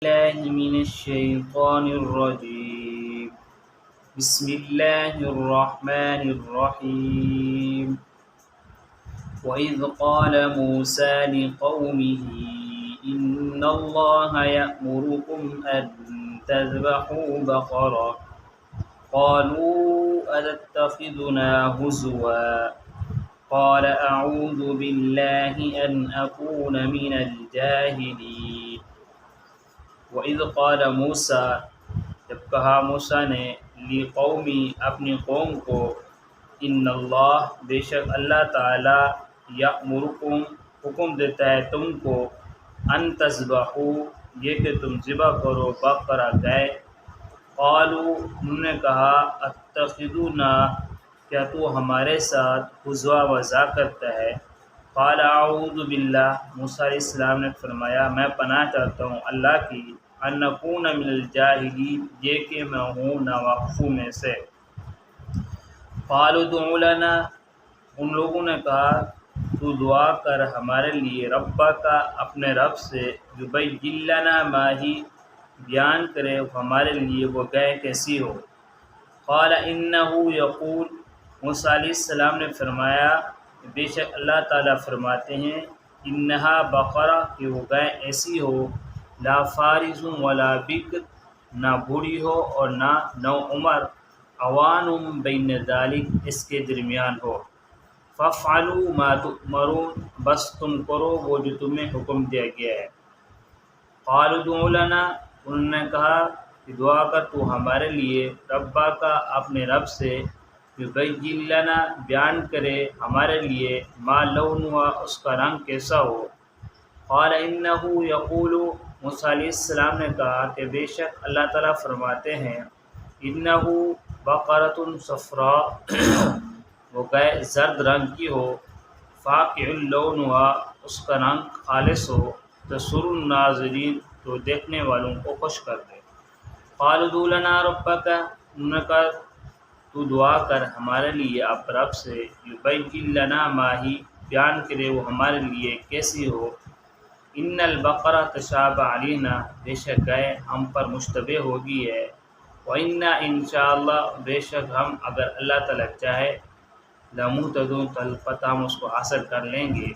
الله من الشيطان الرجيم. بسم الله الرحمن الرحيم. وإذ قال موسى لقومه إن الله يأمركم أن تذبحوا بقرة قالوا أتتخذنا هزوا قال أعوذ بالله أن أكون من الجاهلين. وَإِذْ قَالَ مُوسیٰ جب کہا موسیٰ نے لِقَوْمِهِ اپنی قوم کو ان اللہ بے شک اللہ تعالیٰ یأمرکم حکم دیتا ہے تم کو ان تذبحوا یہ کہ تم ذبح کرو بقرہ گائے. قالوا انہوں نے کہا اتخذونا کیا تو ہمارے ساتھ ہزوا مذاق کرتا ہے. قال اعوذ باللہ موسیٰ علیہ السلام نے فرمایا میں پناہ چاہتا ہوں اللہ کی ان اکون من الجاہلین یہ کہ میں ہوں ناواقفوں میں سے. قالوا ادع لنا ان لوگوں نے کہا تو دعا کر ہمارے لیے ربک اپنے رب سے یبین لنا ما ہی بیان کرے ہمارے لیے وہ گائے کیسی ہو. قال انہ یقول موسیٰ علیہ السلام نے فرمایا بے شک اللہ تعالیٰ فرماتے ہیں انہا بقرہ کہ وہ گائے ایسی ہو لا فارض ولا بکر نہ بوڑھی ہو اور نہ نو عمر اوان بین ذالک اس کے درمیان ہو. فافعلوا ما تؤمرون بس تم کرو وہ جو تمہیں حکم دیا گیا ہے. قالوا ادع لنا انہوں نے کہا کہ دعا کر تو ہمارے لیے ربا کا اپنے رب سے یبین لنا بیان کرے ہمارے لیے ما لونها اس کا رنگ کیسا ہو. قال انہ یقول موسیٰ علیہ السلام نے کہا کہ بے شک اللہ تعالیٰ فرماتے ہیں انہ بقرۃ صفراء وہ گائے زرد رنگ کی ہو فاقع لونها اس کا رنگ خالص ہو تسر الناظرین تو دیکھنے والوں کو خوش کر دے. قالوا ادع لنا ربک انہوں نے کہا تو دعا کر ہمارے لیے اب رب سے یبین لنا ما ہی بیان کرے وہ ہمارے لیے کیسی ہو. ان البقرہ تشابہ علینا بے شک گائے ہم پر مشتبہ ہوگی ہے. وَإِنَّا انشاءاللہ بے شک ہم اگر اللہ تعالیٰ چاہے لَمُهْتَدُونَ البتہ ہم اس کو حاصل کر لیں گے.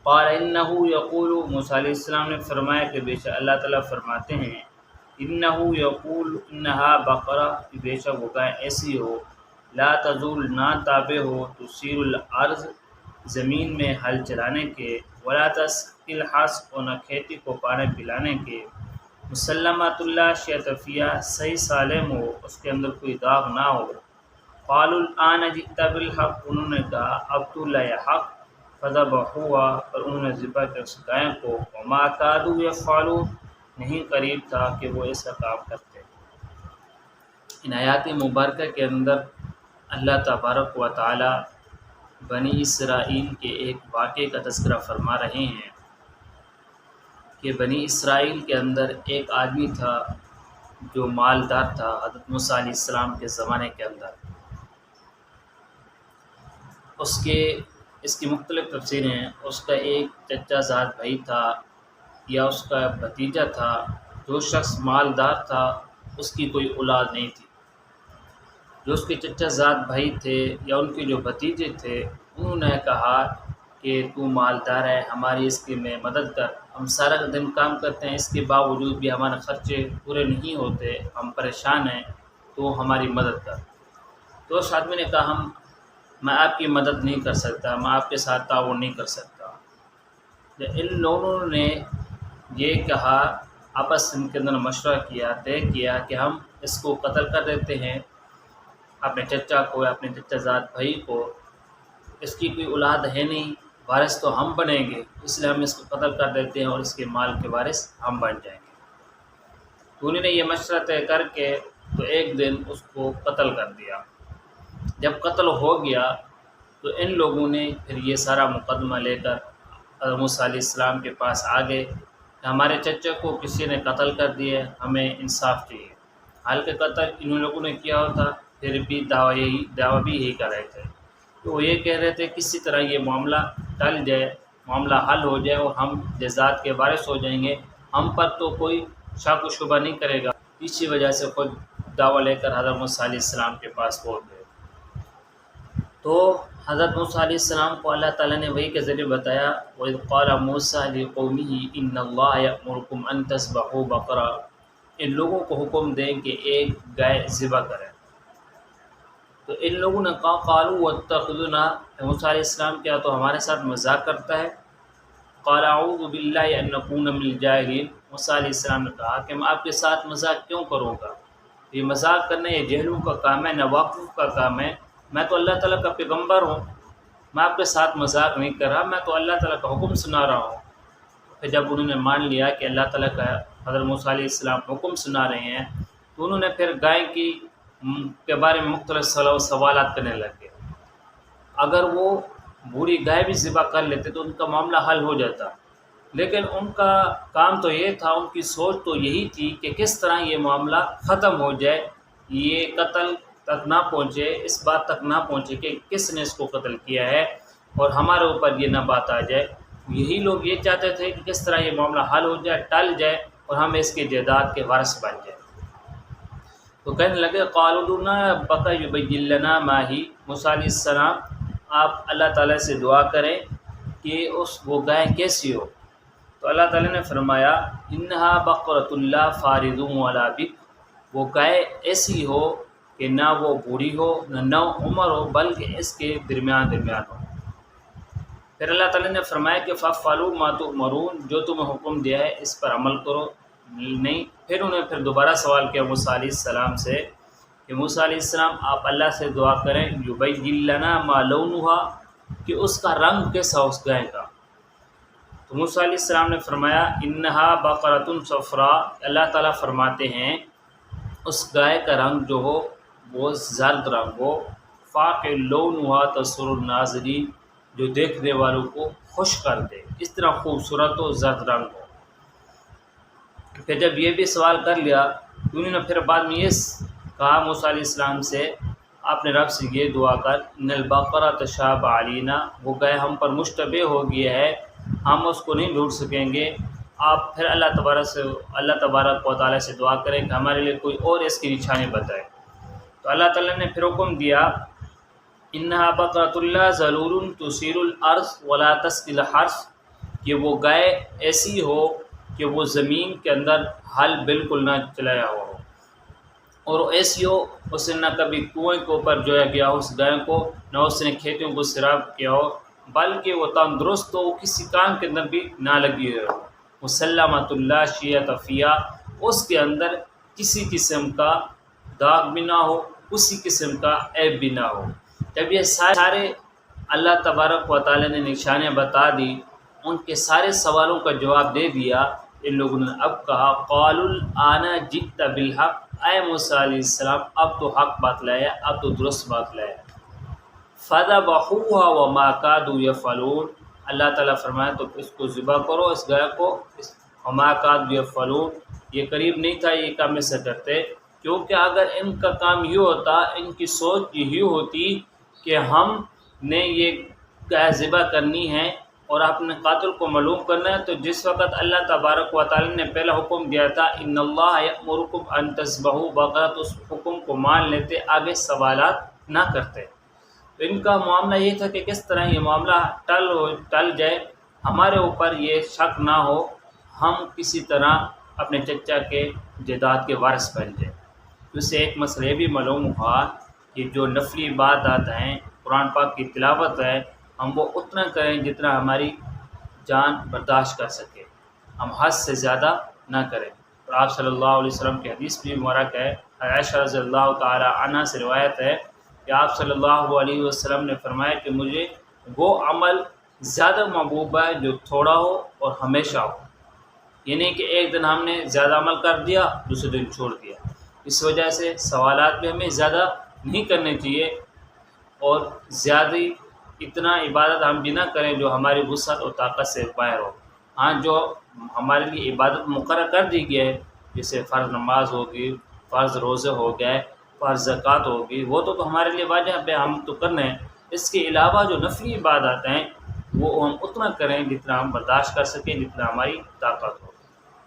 قال انہ یقول موسیٰ علیہ السلام نے فرمایا کہ بے شک اللہ تعالیٰ فرماتے ہیں انہ یقول انہا بقرہ بے شک وہ گائے ایسی ہو لا تزول نہ تابع ہو تسیر الارض زمین میں ہل چلانے کے ولا تسقی الحرث اور نہ کھیتی کو پانی پلانے کے مسلمۃ اللہ شیطفیہ صحیح سالم ہو اس کے اندر کوئی داغ نہ ہو. قالوا الآن جئت بالحق انہوں نے کہا اب تو لائے حق فذبحوها پر انہوں نے ذبح کر اس گائے کو وما کادوا یفعلون نہیں قریب تھا کہ وہ ایسا کام کرتے. ان آیات مبارکہ کے اندر اللہ تبارک و تعالی بنی اسرائیل کے ایک واقعے کا تذکرہ فرما رہے ہیں کہ بنی اسرائیل کے اندر ایک آدمی تھا جو مالدار تھا حضرت موسیٰ علیہ السلام کے زمانے کے اندر. اس کی مختلف تفسیریں ہیں. اس کا ایک چچا زاد بھائی تھا یا اس کا بھتیجا تھا. جو شخص مالدار تھا اس کی کوئی اولاد نہیں تھی. جو اس کے چچا زاد بھائی تھے یا ان کے جو بھتیجے تھے انہوں نے کہا کہ تو مالدار ہے ہماری اس کے میں مدد کر. ہم سارا دن کام کرتے ہیں اس کے باوجود بھی ہمارے خرچے پورے نہیں ہوتے ہم پریشان ہیں تو ہماری مدد کر. تو اس آدمی نے کہا میں آپ کی مدد نہیں کر سکتا میں آپ کے ساتھ تعاون نہیں کر سکتا. ان لوگوں نے یہ کہا آپس ان کے اندر مشورہ کیا طے کیا کہ ہم اس کو قتل کر دیتے ہیں اپنے چچا کو یا اپنے چچا زاد بھائی کو. اس کی کوئی اولاد ہے نہیں وارث تو ہم بنیں گے اس لیے ہم اس کو قتل کر دیتے ہیں اور اس کے مال کے وارث ہم بن جائیں گے. تو انہوں نے یہ مشورہ طے کر کے تو ایک دن اس کو قتل کر دیا. جب قتل ہو گیا تو ان لوگوں نے پھر یہ سارا مقدمہ لے کر حضرت موسیٰ علیہ السلام کے پاس آگے کہ ہمارے چچا کو کسی نے قتل کر دیا ہمیں انصاف چاہیے. حالانکہ قتل انہوں لوگوں نے کیا ہوتا پھر بھی دعویٰ بھی یہی کر رہے تھے. تو وہ یہ کہہ رہے تھے کسی طرح یہ معاملہ ٹل جائے معاملہ حل ہو جائے اور ہم جزات کے وارث ہو جائیں گے ہم پر تو کوئی شک و شبہ نہیں کرے گا۔ اسی وجہ سے خود دعویٰ لے کر حضرت موسیٰ علیہ السلام کے پاس پہنچ گئے۔ تو حضرت موسیٰ علیہ السلام کو اللہ تعالیٰ نے وحی کے ذریعے بتایا، وَإِذْ قَالَ مُوسَىٰ لِقَوْمِهِ إِنَّ اللَّهَ يَأْمُرُكُمْ أَن تَذْبَحُوا بَقَرَةً، ان لوگوں کو حکم دیں کہ ایک گائے ذبح کریں۔ تو ان لوگوں نے کہا قالوا وَاتَّخِذُونَا، موسیٰ علیہ السلام کیا تو ہمارے ساتھ مذاق کرتا ہے؟ قال اعوذ باللہ ان نکون من الجاہلین، موسیٰ علیہ السلام نے کہا کہ میں آپ کے ساتھ مذاق کیوں کروں گا؟ یہ مذاق کرنا یہ جہلوں کا کام ہے، ناواقف کا کام ہے۔ میں تو اللہ تعالیٰ کا پیغمبر ہوں، میں آپ کے ساتھ مذاق نہیں کر رہا، میں تو اللہ تعالیٰ کا حکم سنا رہا ہوں۔ پھر جب انہوں نے مان لیا کہ اللہ تعالیٰ کا حضرت موسیٰ علیہ السلام حکم سنا رہے ہیں، تو انہوں نے پھر گائے کے بارے میں مختلف سوالات کرنے لگے۔ اگر وہ بوڑھی گائے بھی ذبح کر لیتے تو ان کا معاملہ حل ہو جاتا، لیکن ان کا کام تو یہ تھا، ان کی سوچ تو یہی تھی کہ کس طرح یہ معاملہ ختم ہو جائے، یہ قتل تک نہ پہنچے، اس بات تک نہ پہنچے کہ کس نے اس کو قتل کیا ہے اور ہمارے اوپر یہ نہ بات آ جائے۔ یہی لوگ یہ چاہتے تھے کہ کس طرح یہ معاملہ حل ہو جائے، ٹل جائے اور ہم اس کے جائیداد کے وارث بن جائیں۔ تو کہنے لگے قالوا ادع ربک یبین لنا ما ہی، موسیٰ علیہ السلام آپ اللہ تعالیٰ سے دعا کریں کہ وہ گائے کیسی ہو۔ تو اللہ تعالیٰ نے فرمایا انہا بقرۃ لا فارض ولا بکر، وہ گائے ایسی ہو کہ نہ وہ بوڑھی ہو نہ نو عمر ہو، بلکہ اس کے درمیان ہو۔ پھر اللہ تعالیٰ نے فرمایا کہ فَافْعَلُوا مَا تُؤْمَرُونَ، جو تمہیں حکم دیا ہے اس پر عمل کرو۔ نہیں، پھر انہیں پھر دوبارہ سوال کیا موسیٰ علیہ السلام سے کہ موسیٰ علیہ السلام آپ اللہ سے دعا کریں یبین لنا ما لونھا، کہ اس کا رنگ کیسا اس گائے کا۔ تو موسیٰ علیہ السلام نے فرمایا انہا بقرۃ صفراء، اللہ تعالیٰ فرماتے ہیں اس گائے کا رنگ جو ہو وہ زرد رنگ ہو، فاقع لونھا تسر الناظرین، جو دیکھنے والوں کو خوش کر دے، اس طرح خوبصورت و زرد رنگ ہو۔ پھر جب یہ بھی سوال کر لیا تو انہوں نے پھر بعد میں یہ کہا موسیٰ علیہ السلام سے آپ نے رب سے یہ دعا کر ان البقرہ تشابہ علینا، وہ گائے ہم پر مشتبہ ہو گیا ہے، ہم اس کو نہیں ڈھونڈ سکیں گے۔ آپ پھر اللہ تبارک و تعالیٰ سے دعا کریں کہ ہمارے لیے کوئی اور اس کی نشانی بتائے۔ تو اللہ تعالیٰ نے پھر حکم دیا انہا بقرۃ لا ذلول تثیر الارض ولا تسقی الحرث، کہ وہ گائے ایسی ہو کہ وہ زمین کے اندر حل بالکل نہ چلایا ہو، اور ایسی ہو اس نے نہ کبھی کنویں کے اوپر جویا گیا ہو اس گائے کو، نہ اس نے کھیتوں کو سیراب کیا ہو، بلکہ وہ تندرست ہو، کسی کام کے اندر بھی نہ لگی ہو، مسلمۃ لا شیۃ فیہا، اس کے اندر کسی قسم کا داغ بھی نہ ہو، کسی قسم کا عیب بھی نہ ہو۔ جب یہ سارے اللہ تبارک و تعالیٰ نے نشانیاں بتا دی، ان کے سارے سوالوں کا جواب دے دیا، ان لوگوں نے اب کہا قالوا الآن جئت بالحق، اے موسیٰ علیہ السلام اب تو حق بات لایا، اب تو درست بات لایا۔ فذبحوها وما كادوا يفعلون، اللہ تعالیٰ فرمایا تو اس کو ذبح کرو، اس گائے کو، وما كادوا يفعلون، یہ قریب نہیں تھا یہ کام سے کرتے، کیونکہ اگر ان کا کام یہ ہوتا، ان کی سوچ یہی ہوتی کہ ہم نے یہ گائے ذبح کرنی ہے اور اپنے قاتل کو معلوم کرنا ہے، تو جس وقت اللہ تبارک و تعالی نے پہلا حکم دیا تھا ان اللہ یأمرکم ان تذبحوا بقرۃ، اس حکم کو مان لیتے، آگے سوالات نہ کرتے۔ تو ان کا معاملہ یہ تھا کہ کس طرح یہ معاملہ ٹل جائے، ہمارے اوپر یہ شک نہ ہو، ہم کسی طرح اپنے چچا کے جائیداد کے وارث بن جائیں۔ تو اس سے ایک مسئلہ یہ بھی معلوم ہوا کہ جو نفلی عبادات ہیں، قرآن پاک کی تلاوت ہے، ہم وہ اتنا کریں جتنا ہماری جان برداشت کر سکے، ہم حد سے زیادہ نہ کریں۔ اور آپ صلی اللہ علیہ وسلم کی حدیث بھی مبارک ہے، عائشہ رضی اللہ تعالی عنہ سے روایت ہے کہ آپ صلی اللہ علیہ وسلم نے فرمایا کہ مجھے وہ عمل زیادہ محبوب ہے جو تھوڑا ہو اور ہمیشہ ہو، یعنی کہ ایک دن ہم نے زیادہ عمل کر دیا، دوسرے دن چھوڑ دیا۔ اس وجہ سے سوالات بھی ہمیں زیادہ نہیں کرنے چاہیے، اور زیادہ اتنا عبادت ہم بھی نہ کریں جو ہماری وسعت اور طاقت سے باہر ہو۔ ہاں جو ہمارے لیے عبادت مقرر کر دی گئی ہے، جیسے فرض نماز ہوگی، فرض روزے ہو گئے، فرض زکوٰۃ ہوگی، وہ تو ہمارے لیے واجب ہے، ہم تو کرنا ہے۔ اس کے علاوہ جو نفلی عبادات ہیں وہ ہم اتنا کریں جتنا ہم برداشت کر سکیں، جتنا ہماری طاقت ہو۔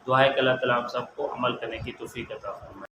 دعا ہے کہ اللہ تعالیٰ ہم سب کو عمل کرنے کی توفیق عطا فرمائے۔